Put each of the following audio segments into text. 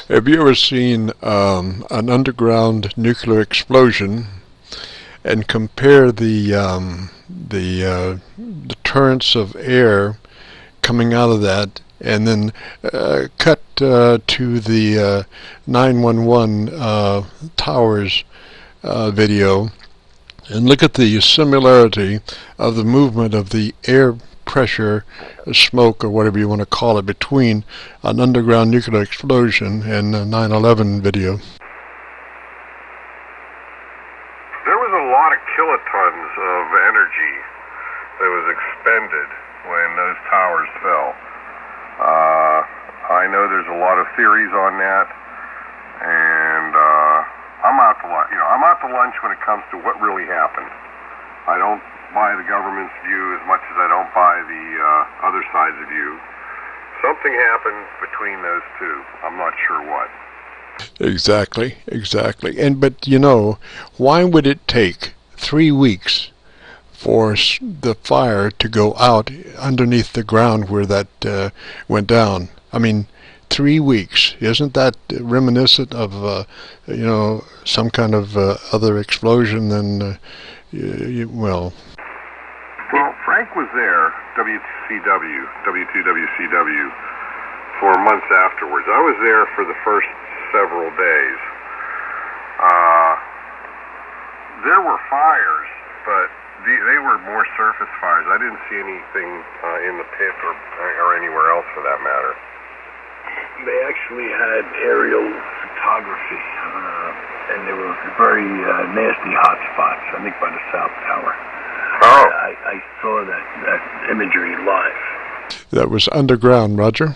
Have you ever seen an underground nuclear explosion and compare the torrents of air coming out of that, and then cut to the 911 towers video, and look at the similarity of the movement of the air pressure, smoke, or whatever you want to call it, between an underground nuclear explosion and a 9/11 video. There was a lot of kilotons of energy that was expended when those towers fell. I know there's a lot of theories on that, and I'm out to lunch. I'm out to lunch when it comes to what really happened. I don't buy the government's view as much as I don't buy the other side's view. Something happened between those two. I'm not sure what. Exactly. But why would it take 3 weeks for the fire to go out underneath the ground where that went down? I mean, 3 weeks. Isn't that reminiscent of some kind of other explosion than well, Frank was there, W2WCW, for months afterwards. I was there for the first several days. There were fires, but they were more surface fires. I didn't see anything in the pit or anywhere else for that matter. They actually had aerial photography, and there were very nasty hot spots, I think by the South Tower. Oh. I saw that imagery live. That was underground, Roger.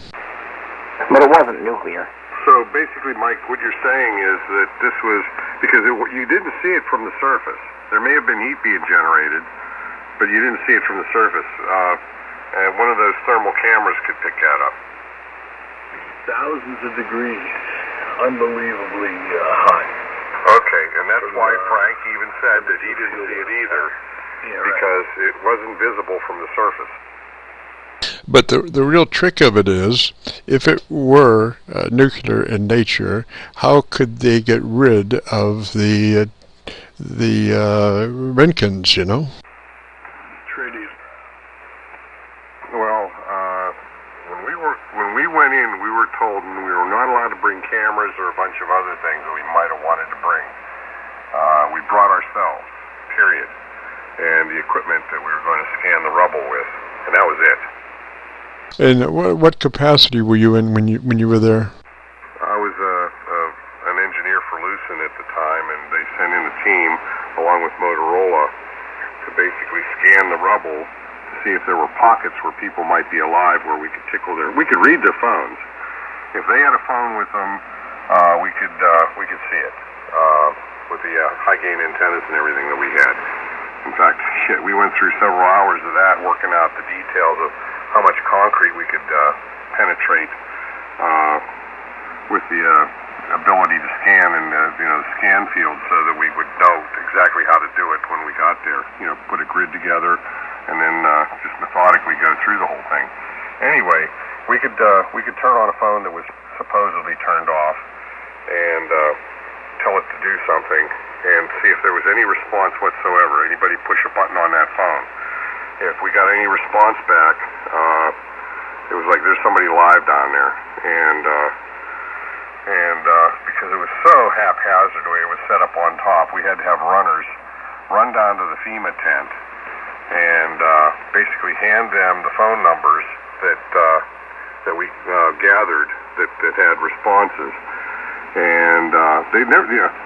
But it wasn't nuclear. So basically, Mike, what you're saying is that this was, because you didn't see it from the surface. There may have been heat being generated, but you didn't see it from the surface. And one of those thermal cameras could pick that up. Thousands of degrees, unbelievably hot. Okay, and that's why Frank even said that he didn't see it either, because it wasn't visible from the surface. But the real trick of it is, if it were nuclear in nature, how could they get rid of the Roentgens, Tritium. Well, when we went in, we were told we were not allowed to bring cameras or a bunch of other things that we might have wanted to bring. We brought ourselves, period, and the equipment that we were going to scan the rubble with, and that was it. And what capacity were you in when you were there? I was an engineer for Lucent at the time, and they sent in a team along with Motorola to basically scan the rubble to see if there were pockets where people might be alive, where we could we could read their phones. If they had a phone with them, we could see it with the high gain antennas and everything that we had. In fact, we went through several hours of that, working out the details of how much concrete we could penetrate with the ability to scan and the scan field, so that we would know exactly how to do it when we got there. Put a grid together and then just methodically go through the whole thing. Anyway, we could turn on a phone that was supposedly turned off and tell it to do something and see if there was any response whatsoever. Anybody push a button on that phone. If we got any response back, it was like there's somebody live down there, and because it was so haphazard the way it was set up on top, we had to have runners run down to the FEMA tent and basically hand them the phone numbers that we gathered that had responses, and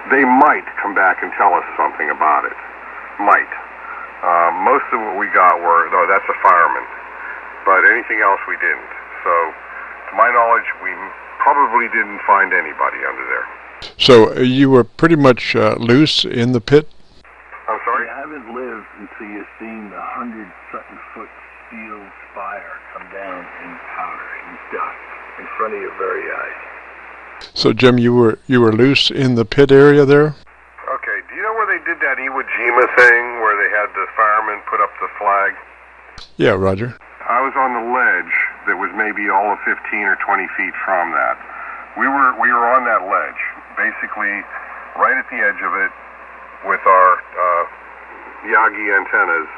they might come back and tell us something about it. Might. Most of what we got were, no, that's a fireman, but anything else we didn't. So, to my knowledge, we probably didn't find anybody under there. So you were pretty much loose in the pit? I'm sorry? You haven't lived until you've seen the 100-something-foot steel spire come down in powder and dust in front of your very eyes. So Jim, you were loose in the pit area there? Okay, do you know where they did that Iwo Jima thing, where they had the firemen put up the flag? Yeah, Roger. I was on the ledge that was maybe all of 15 or 20 feet from that. we were on that ledge, basically right at the edge of it, with our Yagi antennas,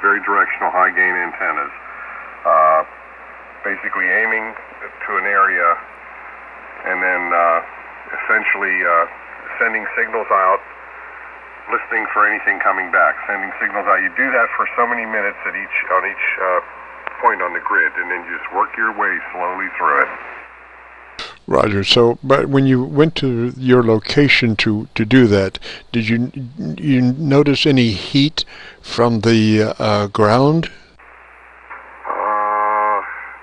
very directional, high gain antennas, basically aiming to an area, and then essentially sending signals out, listening for anything coming back, sending signals out. You do that for so many minutes on each point on the grid, and then you just work your way slowly through it. Roger. So, but when you went to your location to do that, did you notice any heat from the ground?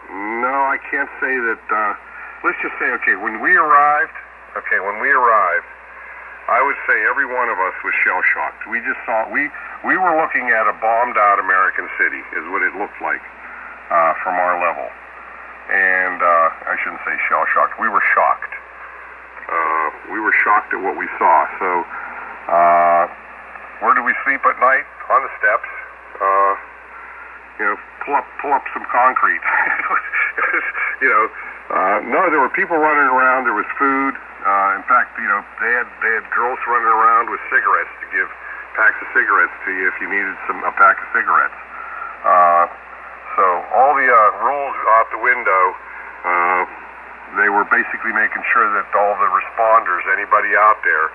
No, I can't say that. Let's just say, when we arrived, I would say every one of us was shell-shocked. We just saw, we were looking at a bombed-out American city, is what it looked like from our level. And I shouldn't say shell-shocked. We were shocked. We were shocked at what we saw. So, where do we sleep at night? On the steps. Pull up some concrete. No, there were people running around. There was food. In fact, they had girls running around with cigarettes to give packs of cigarettes to you if you needed a pack of cigarettes. So all the rules out the window. They were basically making sure that all the responders, anybody out there,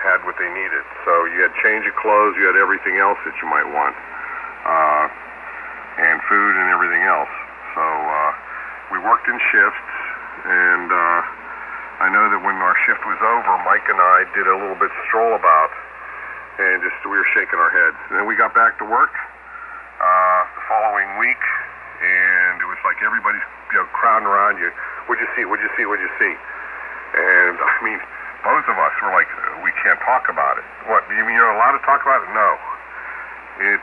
had what they needed. So you had change of clothes, you had everything else that you might want, and food and everything else. So we worked in shifts, and I know that when our shift was over, Mike and I did a little bit stroll about, and we were shaking our heads. And then we got back to work the following week, and it was like everybody's crowding around you. What'd you see? What'd you see? What'd you see? And I mean, both of us were like, we can't talk about it. What? You mean you're allowed to talk about it? No. It's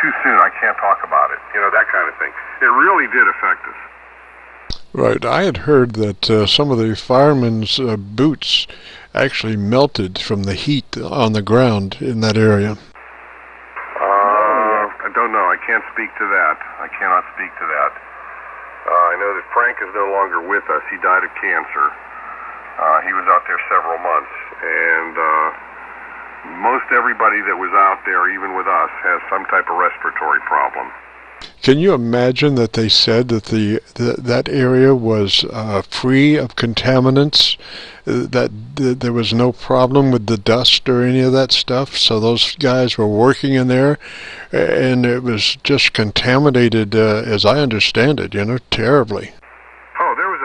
too soon. I can't talk about it. That kind of thing. It really did affect us. Right. I had heard that some of the firemen's boots actually melted from the heat on the ground in that area. I don't know. I can't speak to that. I cannot speak to that. I know that Frank is no longer with us. He died of cancer. He was out there several months, and most everybody that was out there, even with us, has some type of respiratory problem. Can you imagine that they said that that area was free of contaminants, that there was no problem with the dust or any of that stuff? So those guys were working in there, and it was just contaminated, as I understand it, terribly. Oh, there were,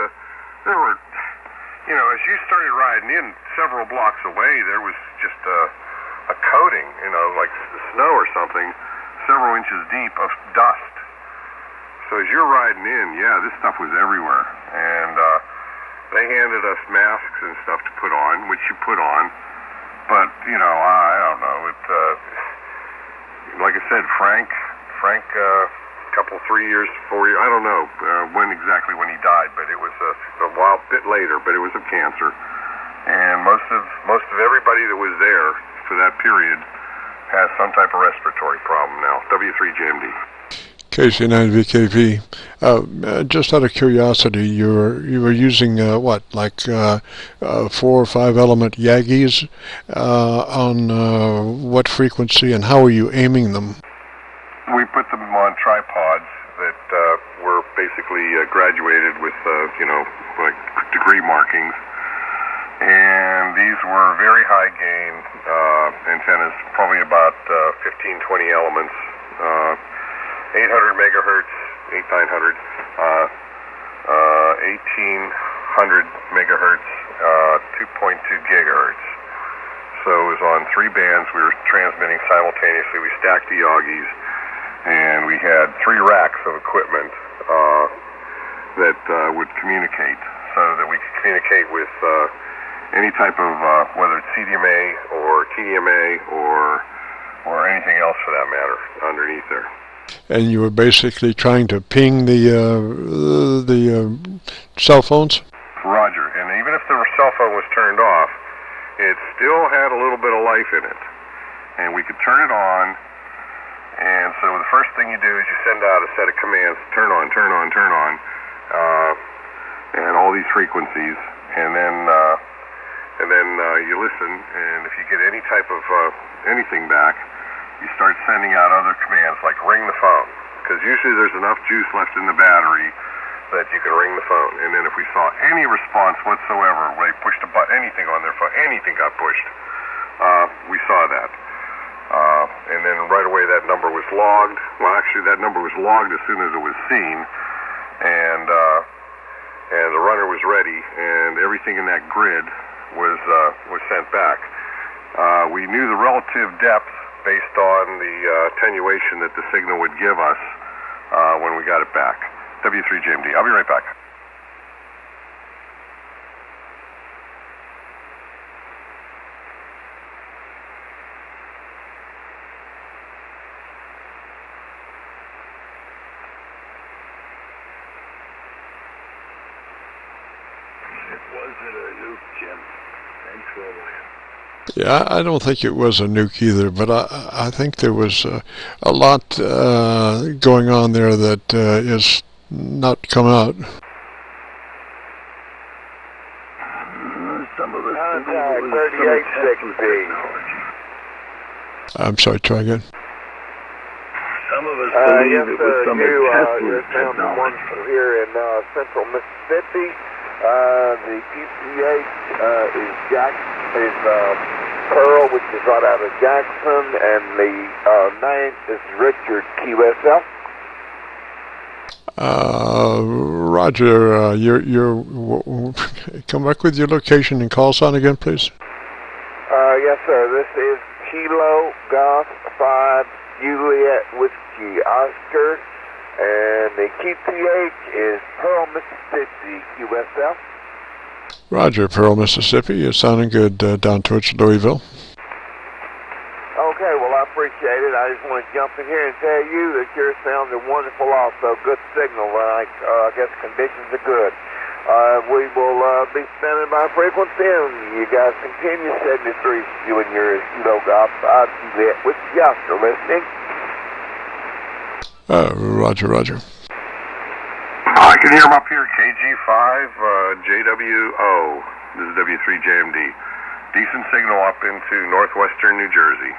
as you started riding in several blocks away, there was just a coating, like snow or something, several inches deep of dust. So as you're riding in, this stuff was everywhere. And they handed us masks and stuff to put on, which you put on. But, I don't know. Like I said, Frank, a couple, 3 years, 4 years, I don't know when he died, but it was a bit later, but it was of cancer. And most of everybody that was there for that period has some type of respiratory problem now. W3JMD. KC9VKV. Just out of curiosity, you were using 4 or 5 element Yagis on what frequency, and how are you aiming them? We put them on tripods that were basically graduated with like degree markings, and these were very high gain antennas, probably about 15-20 elements. 800 megahertz, 8900, 1800 megahertz, 2.2 gigahertz. So it was on 3 bands. We were transmitting simultaneously. We stacked the Yagis, and we had 3 racks of equipment that would communicate, so that we could communicate with any type of, whether it's CDMA or TDMA or anything else for that matter, underneath there. And you were basically trying to ping the cell phones? Roger. And even if the cell phone was turned off, it still had a little bit of life in it. And we could turn it on. And so the first thing you do is you send out a set of commands, turn on, turn on, turn on. these frequencies, and then you listen, and if you get any type of anything back, you start sending out other commands like ring the phone, because usually there's enough juice left in the battery that you can ring the phone. And then if we saw any response whatsoever, where they pushed a button, anything on their phone, anything got pushed, we saw that. And then right away that number was logged. Well, actually that number was logged as soon as it was seen, and the runner was ready, and everything in that grid was sent back. We knew the relative depth based on the attenuation that the signal would give us when we got it back. W3JMD. I'll be right back. Yeah, I don't think it was a nuke either, but I think there was a lot going on there that is not come out. Some of us Contact 3860. I'm sorry, try again. Some of us believe yes, it was some of Tesla's found one technology. here in central Mississippi. The QPH is Pearl, which is right out of Jackson, and the name is Richard QSL. Roger, come back with your location and call sign again, please. Yes, sir. This is Kilo Golf 5 Juliet Whiskey Oscar, and the QPH is Pearl, Mississippi, QSL. Roger, Pearl, Mississippi. You're sounding good down towards Louisville. Okay, well, I appreciate it. I just want to jump in here and tell you that you're sounding wonderful also. Good signal. I guess conditions are good. We will be standing by frequency, and you guys continue 73, you and your Kilo Golf 5 Juliet Whiskey Oscar listening. Roger, roger. I can hear them up here, KG5, JWO. This is W3JMD. Decent signal up into northwestern New Jersey.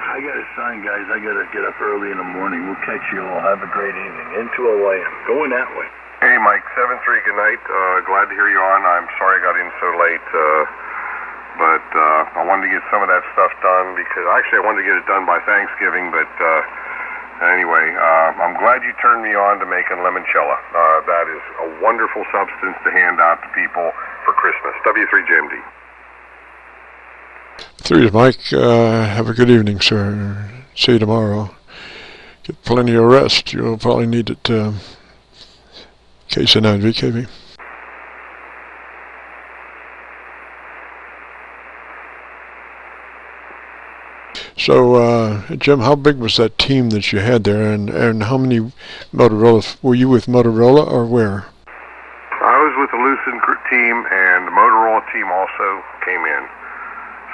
I got a sign, guys. I got to get up early in the morning. We'll catch you all. Have a great evening. Into a land. Going that way. Hey, Mike, 7-3, good night. Glad to hear you on. I'm sorry I got in so late, but I wanted to get some of that stuff done because actually I wanted to get it done by Thanksgiving, but anyway, I'm glad you turned me on to making limoncello. That is a wonderful substance to hand out to people for Christmas. W3JMD. 3 is Mike. Have a good evening, sir. See you tomorrow. Get plenty of rest. You'll probably need it. KC9VKV. So, Jim, how big was that team that you had there, and how many Motorola? Were you with Motorola or where? I was with the Lucent team, and the Motorola team also came in.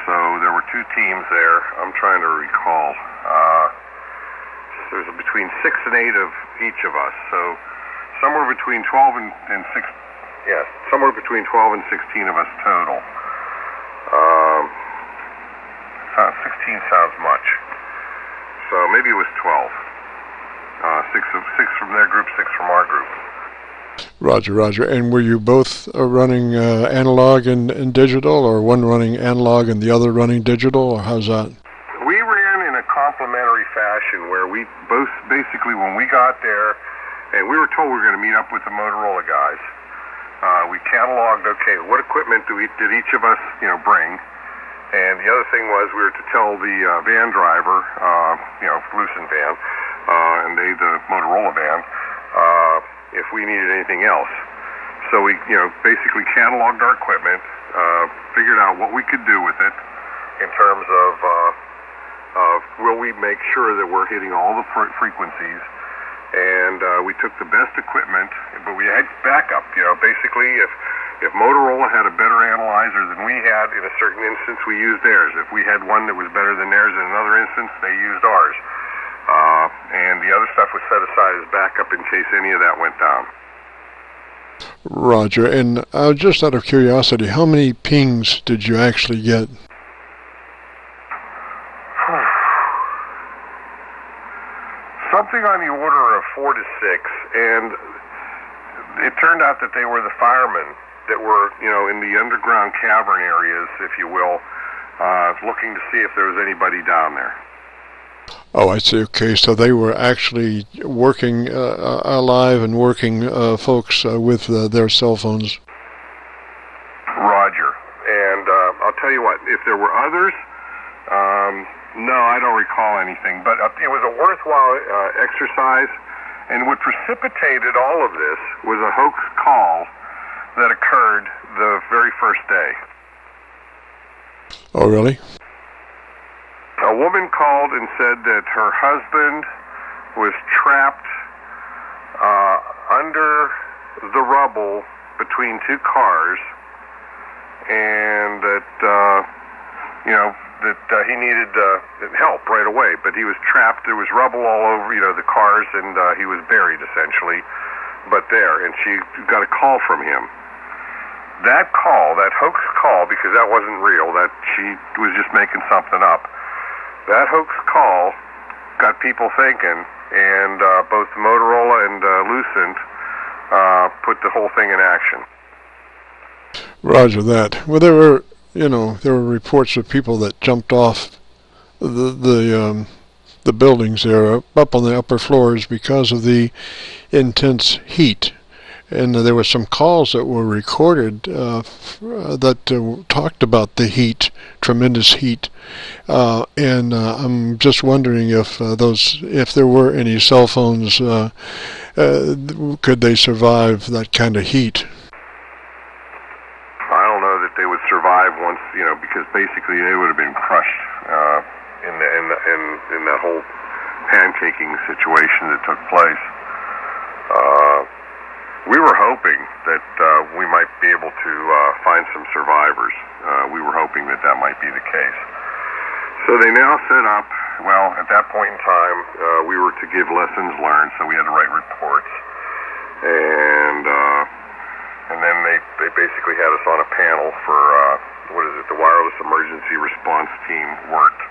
So there were 2 teams there. I'm trying to recall. There's between 6 and 8 of each of us. So somewhere between 12 and 6. Yeah, somewhere between 12 and 16 of us total. 16 sounds much. So maybe it was 12. 6 from their group, 6 from our group. Roger, roger. And were you both running analog and digital, or one running analog and the other running digital, or how's that? We ran in a complementary fashion where we both, basically when we got there, and we were told we were going to meet up with the Motorola guys, we cataloged, okay, what equipment did each of us, bring? And the other thing was we were to tell the van driver, Lucent van, and they the Motorola van, if we needed anything else. So we, basically cataloged our equipment, figured out what we could do with it in terms of will we make sure that we're hitting all the frequencies, and we took the best equipment, but we had backup. Basically, if Motorola had a better analyzer than we had in a certain instance, we used theirs. If we had one that was better than theirs in another instance, they used ours. And the other stuff was set aside as backup in case any of that went down. Roger. And just out of curiosity, how many pings did you actually get? Something on the order of 4 to 6, and it turned out that they were the firemen that were, in the underground cavern areas, if you will, looking to see if there was anybody down there. Oh, I see. Okay, so they were actually working alive and working folks with their cell phones. Roger. And I'll tell you what, if there were others, no, I don't recall anything, but it was a worthwhile exercise, and what precipitated all of this was a hoax call that occurred the very first day. Oh, really? A woman called and said that her husband was trapped under the rubble between two cars, and that, he needed help right away, but he was trapped. There was rubble all over, the cars, and he was buried, essentially, but there, and she got a call from him. That call, that hoax call, because that wasn't real, that she was just making something up, that hoax call got people thinking, and both Motorola and Lucent put the whole thing in action. Roger that. Well, there were reports of people that jumped off the buildings there up on the upper floors because of the intense heat. And there were some calls that were recorded that talked about the heat, tremendous heat. And I'm just wondering if there were any cell phones, could they survive that kind of heat? I don't know that they would survive once, because basically they would have been crushed in that whole pancaking situation that took place. We were hoping that we might be able to find some survivors. We were hoping that might be the case. So they now set up, well, at that point in time, we were to give lessons learned, so we had to write reports. And then they basically had us on a panel for, the Wireless Emergency Response Team worked.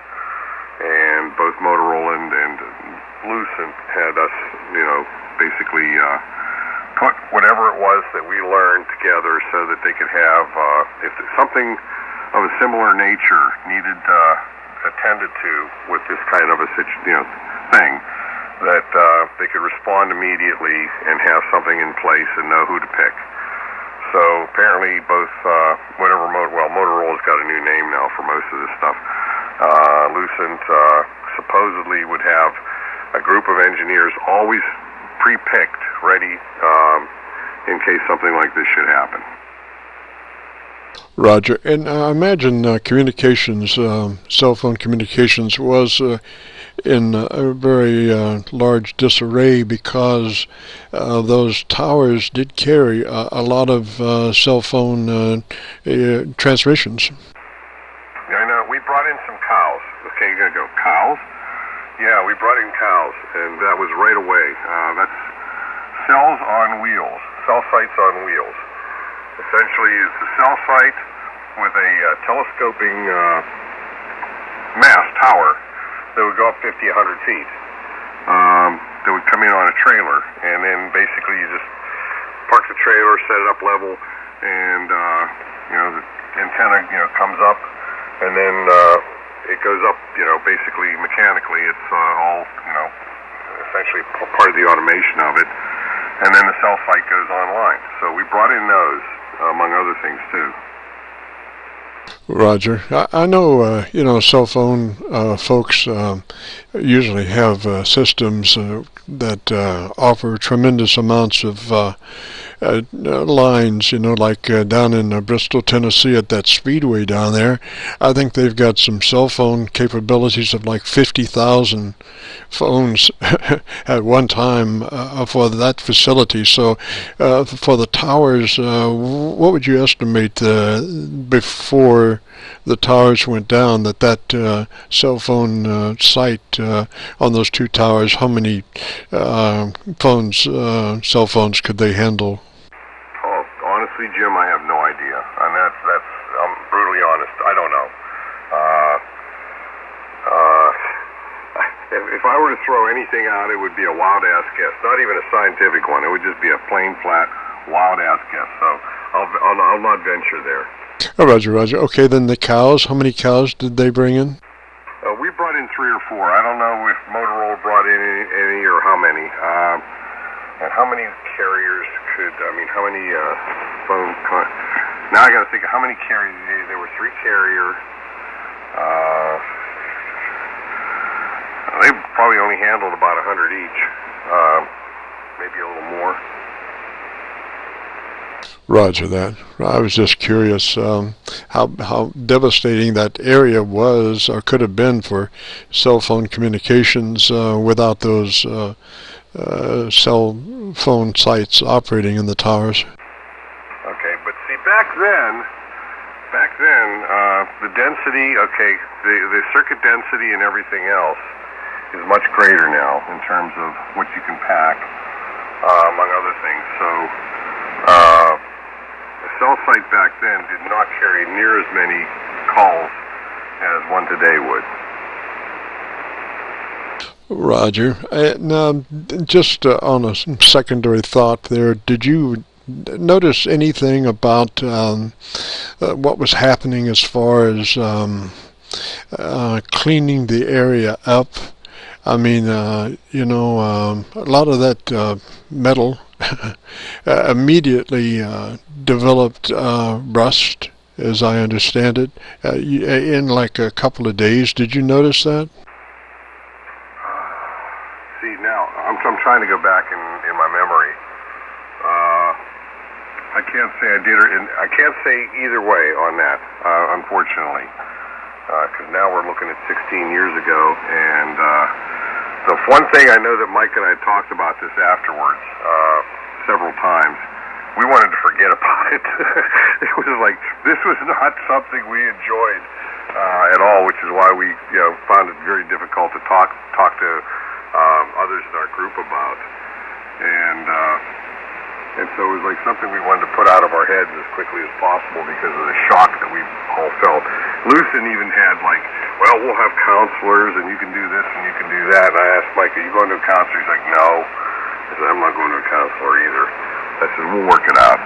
And both Motorola and Lucent had us, basically put whatever it was that we learned together so that they could have, if something of a similar nature needed attended to with this kind of a thing, that they could respond immediately and have something in place and know who to pick. So apparently both, Motorola's got a new name now for most of this stuff. Lucent supposedly would have a group of engineers always pre-picked, ready, in case something like this should happen. Roger. And I imagine communications, cell phone communications, was in a very large disarray because those towers did carry a lot of cell phone transmissions. Yeah, I know. We brought in some cows. Okay, you're going to go, cows? Yeah, we brought in cows, and that was right away. That's cells on wheels, cell sites on wheels. Essentially, it's a cell site with a telescoping mast tower that would go up 50, 100 feet. That would come in on a trailer, and then basically you just park the trailer, set it up level, and the antenna comes up, and then it goes up basically mechanically. It's all essentially part of the automation of it, and then the cell site goes online. So we brought in those among other things too. Roger. I know, cell phone folks usually have systems that offer tremendous amounts of lines, like down in Bristol, Tennessee at that speedway down there. I think they've got some cell phone capabilities of like 50,000 phones at one time for that facility. So for the towers, what would you estimate before the towers went down, that cell phone site on those two towers, how many cell phones could they handle? Oh, honestly, Jim, I have no idea, and that's I'm brutally honest. I don't know. If I were to throw anything out, it would be a wild-ass guess. Not even a scientific one. It would just be a plain, flat, wild-ass guess. So I'll not venture there. Oh, Roger, Roger. Okay, then the cows. How many cows did they bring in? We brought in 3 or 4. I don't know if Motorola brought in any or how many. And how many carriers how many phone... Now I got to think of how many carriers. There were 3 carriers. They probably only handled about 100 each, maybe a little more. Roger that. I was just curious how devastating that area was or could have been for cell phone communications without those cell phone sites operating in the towers. Okay, but see, back then, the density, the circuit density and everything else is much greater now in terms of what you can pack, among other things. So the cell site back then did not carry near as many calls as one today would. Roger. Now, just on a secondary thought there, did you notice anything about what was happening as far as cleaning the area up? I mean, a lot of that metal immediately developed rust, as I understand it, in like a couple of days. Did you notice that? See, now, I'm trying to go back in my memory. I can't say I did, I can't say either way on that, unfortunately. Because now we're looking at 16 years ago, and the one thing I know that Mike and I talked about this afterwards several times. We wanted to forget about it. It was like this was not something we enjoyed at all, which is why we found it very difficult to talk to others in our group about, and so it was like something we wanted to put out of our heads as quickly as possible because of the shock that we all felt. Lucen even had like, well, we'll have counselors and you can do this and you can do that. And I asked Mike, are you going to a counselor? He's like, no. I said, I'm not going to a counselor either. I said, we'll work it out.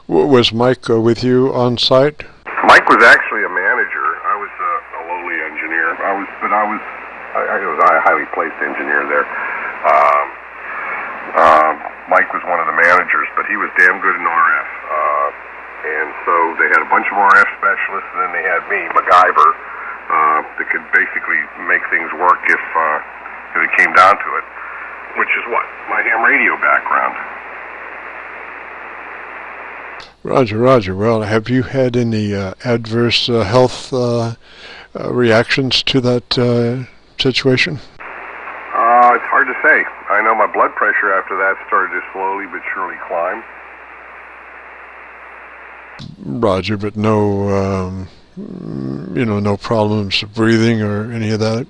Was Mike with you on site? Mike was actually a manager. I was a lowly engineer. I was a highly placed engineer there. Mike was one of the managers, but he was damn good in RF. And so they had a bunch of RF specialists, and then they had me, MacGyver, that could basically make things work if it came down to it, which is what? My ham radio background. Roger, Roger. Well, have you had any adverse health reactions to that situation? It's hard to say. I know my blood pressure after that started to slowly but surely climb. Roger, but no, no problems breathing or any of that?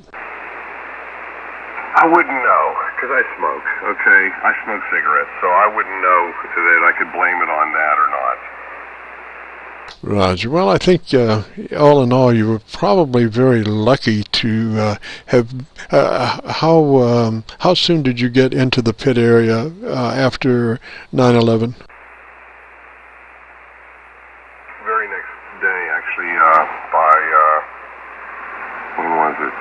I wouldn't know, because I smoke, okay? I smoke cigarettes, so I wouldn't know that I could blame it on that or not. Roger. Well, I think all in all, you were probably very lucky to have. How soon did you get into the pit area after 9/11? Very next day, actually. When was it?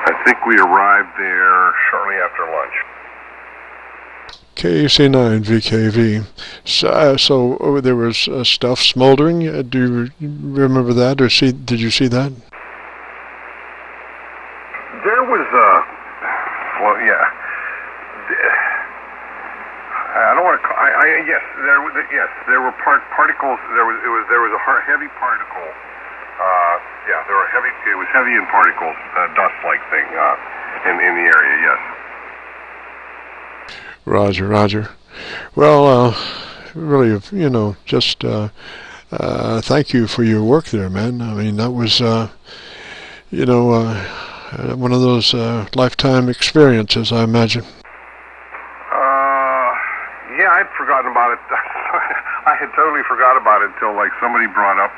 I think we arrived there shortly after lunch. KC9VKV. So there was stuff smoldering. Do you remember that, or did you see that? There was well, yeah. I don't want to. Yes, there were particles. There was a heavy particle. Yeah, there were heavy. It was heavy in particles, dust-like thing in the area. Yes. Roger, Roger. Well, really, just thank you for your work there, man. I mean, that was, one of those lifetime experiences, I imagine. Yeah, I'd forgotten about it. I had totally forgot about it until like somebody brought up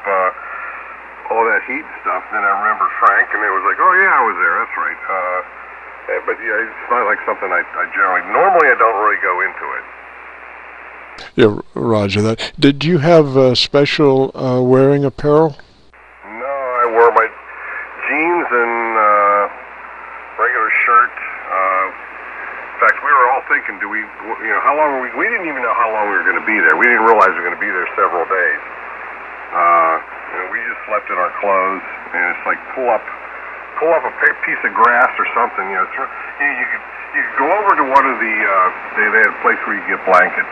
all that heat and stuff. Then I remembered Frank, and it was like, oh yeah, I was there. That's right. But yeah, it's not like something I generally. Normally, I don't really go into it. Yeah, roger that. Did you have special wearing apparel? No, I wore my jeans and regular shirt. In fact, we were all thinking, how long were we didn't even know how long we were going to be there. We didn't realize we were going to be there several days. We just slept in our clothes, and it's like pull up a piece of grass or something. You could go over to one of the they had a place where you get blankets,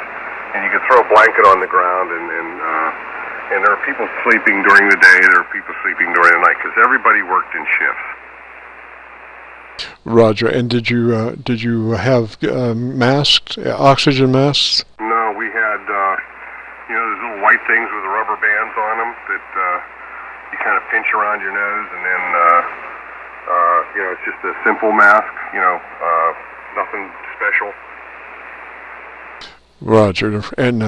and you could throw a blanket on the ground, and there are people sleeping during the day, there are people sleeping during the night, because everybody worked in shifts. Roger. And did you have masks, oxygen masks? No, we had those little white things with the rubber bands on them that you kind of pinch around your nose, and then it's just a simple mask. Nothing special. Roger. And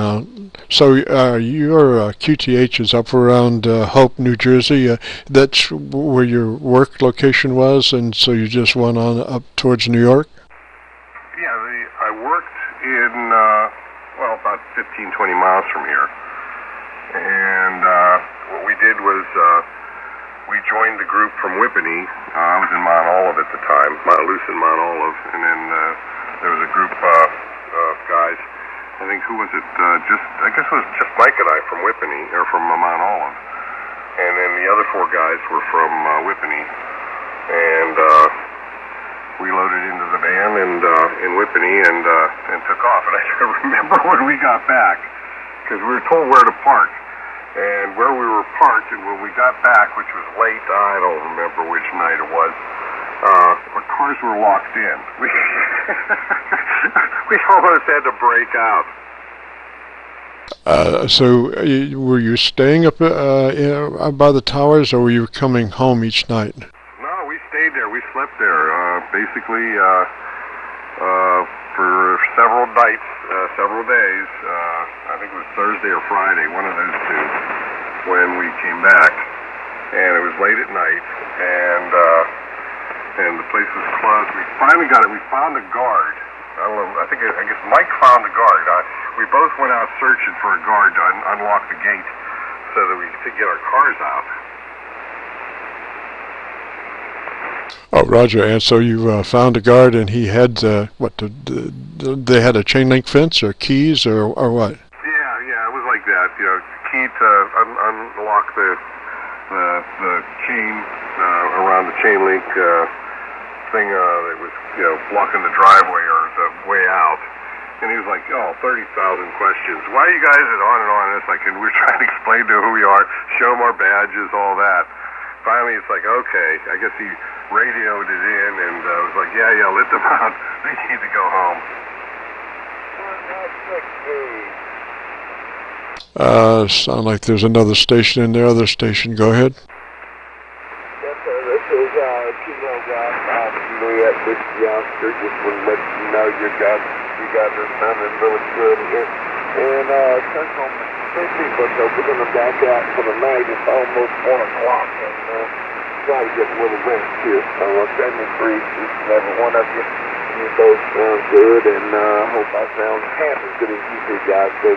so your QTH is up around Hope, New Jersey. That's where your work location was, and so you just went on up towards New York? Yeah, I worked in, about 15, 20 miles from here. And what we did was we joined the group from Whippany. I was in Mount Olive at the time, Mount Olive, and then there was a group of guys. I think, who was it? I guess it was just Mike and I from Whippany, or from Mount Olive. And then the other four guys were from Whippany. And we loaded into the van in Whippany and took off. And I remember when we got back, because we were told where to park. And where we were parked, and when we got back, which was late, I don't remember which night it was, our cars were locked in. We almost had to break out. So were you staying up by the towers, or were you coming home each night? No, we stayed there. We slept there, basically for several nights, several days. I think it was Thursday or Friday, one of those two, when we came back. And it was late at night, and the place was closed. We finally got it. We found a guard. I don't know. I guess Mike found a guard. We both went out searching for a guard to unlock the gate so that we could get our cars out. Oh, Roger. And so you found a guard, and he had they had a chain link fence or keys or what? Yeah, it was like that. Key to unlock the chain around the chain link thing that was blocking the driveway or the way out. And he was like, 30,000 questions. Why are you guys on and on? And it's like, and we're trying to explain to who we are, show them our badges, all that. Finally, it's like, okay, I guess he radioed it in and was like, yeah, let them out. They need to go home. Sound like there's another station in there. Other station, go ahead. Yes, sir. This is Kilo guys. With youngster, just want to let you know you guys are sounding really good here. And Central Mississippi, but we're going to back out for the night. It's almost 1 o'clock, and try to get a little rest here. So 73 each and every one of you. You both sound good, and hope I sound half as good as you two guys do.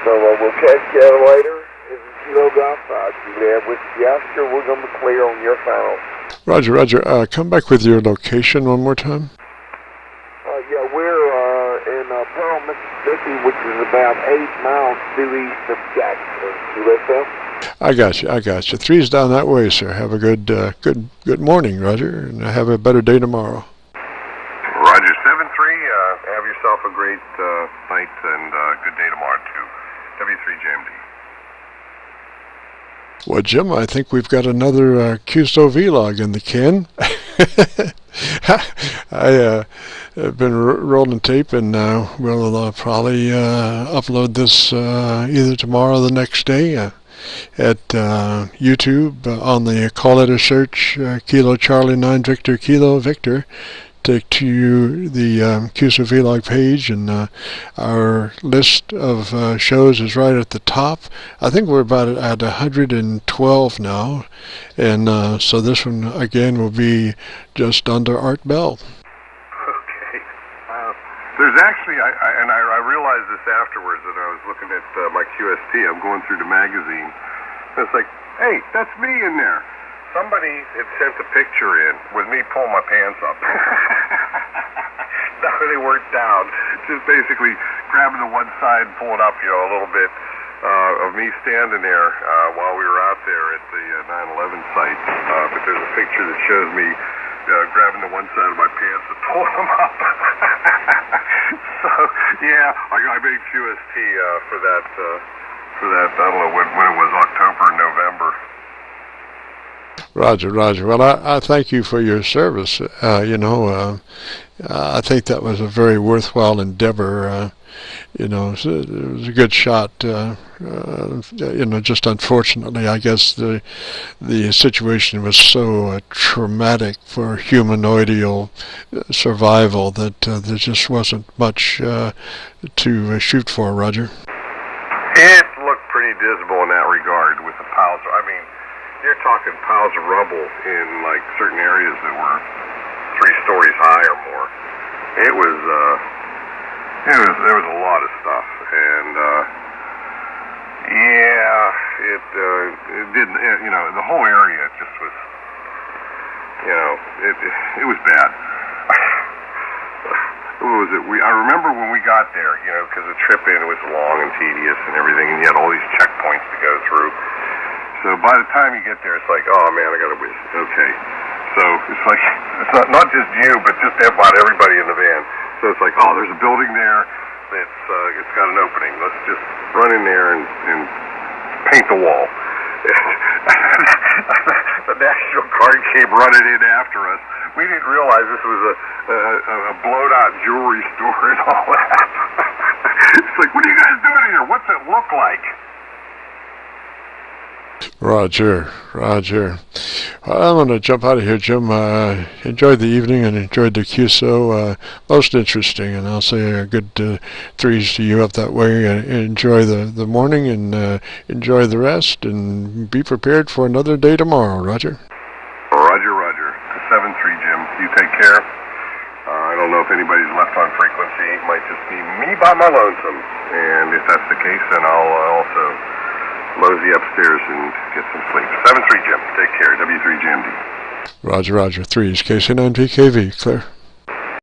So we'll catch you later. This is Kilo Golf 5. Juliet with youngster. We're going to be clear on your final. Roger. Come back with your location one more time. Yeah, we're in Pearl, Mississippi, which is about 8 miles due east of Jackson. USA? I got you. 3's down that way, sir. Have a good morning, Roger, and have a better day tomorrow. Roger, 7-3. Have yourself a great night and good day tomorrow too. W3JMD. Well, Jim, I think we've got another Qso-Vlog in the can. I have been rolling tape, and we'll probably upload this either tomorrow or the next day at YouTube on the call letter search Kilo Charlie 9 Victor Kilo Victor take to you the Qso-Vlog page, and our list of shows is right at the top. I think we're about at 112 now, and so this one again will be just under Art Bell. Okay. There's actually, I realized this afterwards that I was looking at my QST. I'm going through the magazine. And it's like, hey, that's me in there. Somebody had sent a picture in with me pulling my pants up. No, they weren't down. Just basically grabbing the one side and pulling up, a little bit of me standing there while we were out there at the 9/11 site. But there's a picture that shows me grabbing the one side of my pants and pulling them up. So, yeah, I made QST for that, I don't know when it was, October, November. Roger, Roger. Well, I thank you for your service. I think that was a very worthwhile endeavor. It was a good shot. Just unfortunately, I guess the situation was so traumatic for humanoidal survival that there just wasn't much to shoot for, Roger. It looked pretty dismal in that regard with the piles. I mean, you're talking piles of rubble in like certain areas that were 3 stories high or more. There was a lot of stuff, and it didn't. The whole area just was. It was bad. What was it? I remember when we got there, because the trip in was long and tedious and everything, and you had all these checkpoints to go through. So by the time you get there, it's like, oh man, I gotta wait. Okay. So it's like, it's not just you, but just about everybody in the van. So it's like, oh, there's a building there it's got an opening. Let's just run in there and paint the wall. The National Guard came running in after us. We didn't realize this was a blown-out jewelry store and all that. It's like, what are you guys doing here? What's it look like? Roger, Roger. I'm going to jump out of here, Jim. Enjoyed the evening and enjoyed the QSO. Most interesting, and I'll say a good 3s to you up that way. Enjoy the morning and enjoy the rest, and be prepared for another day tomorrow, Roger. Roger, Roger. 7-3, Jim. You take care. I don't know if anybody's left on frequency. It might just be me by my lonesome. And if that's the case, then I'll also mosey upstairs and get some sleep. 7-3, Jim. Take care. W3JMD. Roger, Roger. 3s. KC9VKV. Clear.